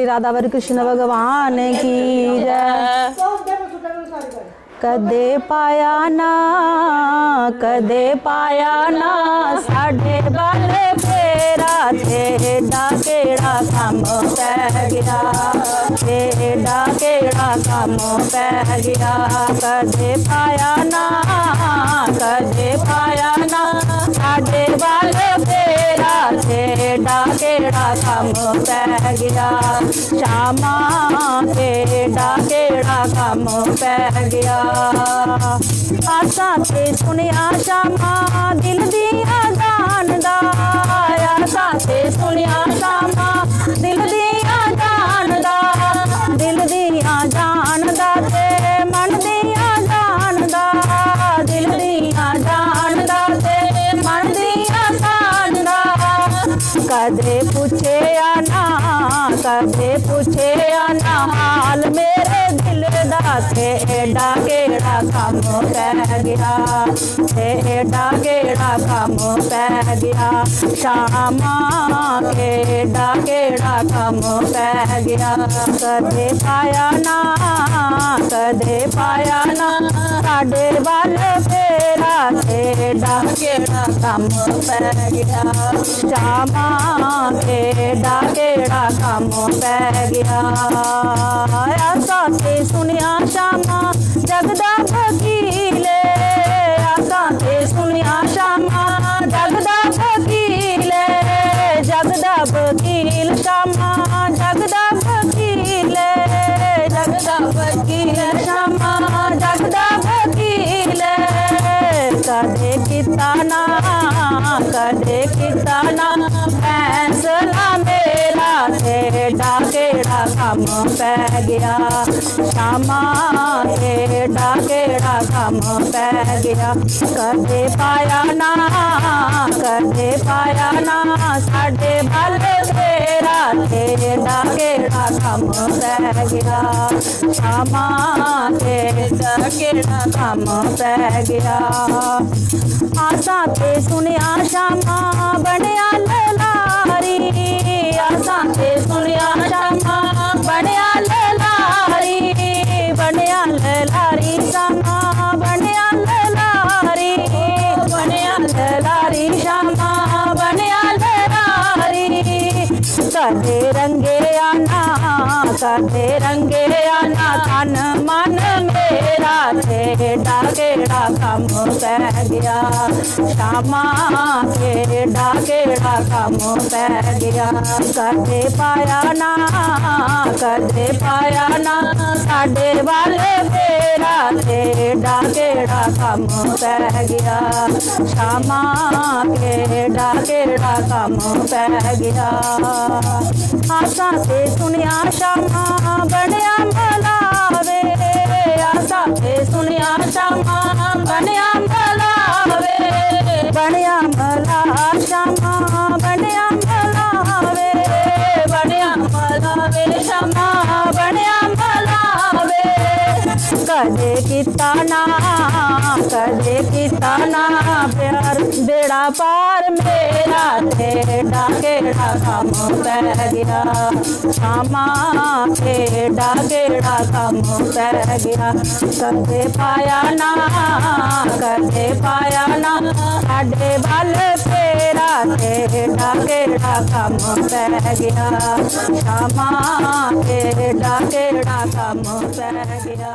राधावर कृष्ण भगवान की जय। कदे पाया ना साढ़े बल फेरा तेरा केड़ा कम पै गया, तेरा केड़ा कम पै गया। कदे पाया ना साढ़े बल फेरा तेरा केड़ा कम पै गया। श्यामा तेरा केड़ा कम पै गया। आसा ते सुनिया श्यामा दिल दिया जानदा, आसा ते सुनिया श्यामा दिल दिया जानदा, दिल दिया जानदा ते मन दिया जानदा, दिल दिया जानदा ते मन दिया जानदा। कदे पूछे आना हाल मेरे दिल दा तेरा केड़ा कम पै गया, तेरा केड़ा कम पै गया। श्यामा तेरा केड़ा कम पै गया। कदे पाया ना साढ़े बल फेरा तेरा केड़ा कम पै गया। श्यामा तेरा केड़ा कम पै गया। आसा ते सुनिया श्यामा जगदा वकीले, आसा ते सुनिया श्यामा जगदा वकीले, जगदा वकील श्यामा जगदा वकीले, जगदा वकील श्यामा जगदा वकीले। कदे किता ना फैसला मेरा तेरा केड़ा कम पै गया। श्यामा तेरा केड़ा कम पै गया। कदे पाया ना साढ़े बल फेरा तेरा केड़ा कम पै गया। श्यामा तेरा केड़ा कम पै गया। आसा ते सुनिया श्यामा बनया ललारी, आसा ते सुनिया श्यामा बनया ललारी, बनया ललारी श्यामा बनया ललारी, बनया ललारी श्यामा बनया ललारी। कदे रंगे आना तन मन मेरा तेरा केड़ा कम पै गया। श्यामा तेरा केड़ा कम पै गया। कदे पाया ना साढ़े बल फेरा तेरा केड़ा कम पै गया। श्यामा तेरा केड़ा कम पै गया। आसा ते सुनिया श्यामा बनया मलावे, आसा ते सुनिया श्यामा बनया मलावे, बनया मला श्यामा बनया मलावे, बनया मलावे श्यामा बनया मलावे। कदे किता ना प्यार बेड़ा पार मेरा तेरा केड़ा कम पै गया। श्यामा तेरा केड़ा कम पै गया। कदे पाया ना साढ़े बल फेरा तेरा केड़ा कम पै गया। श्यामा तेरा केड़ा कम पै गया।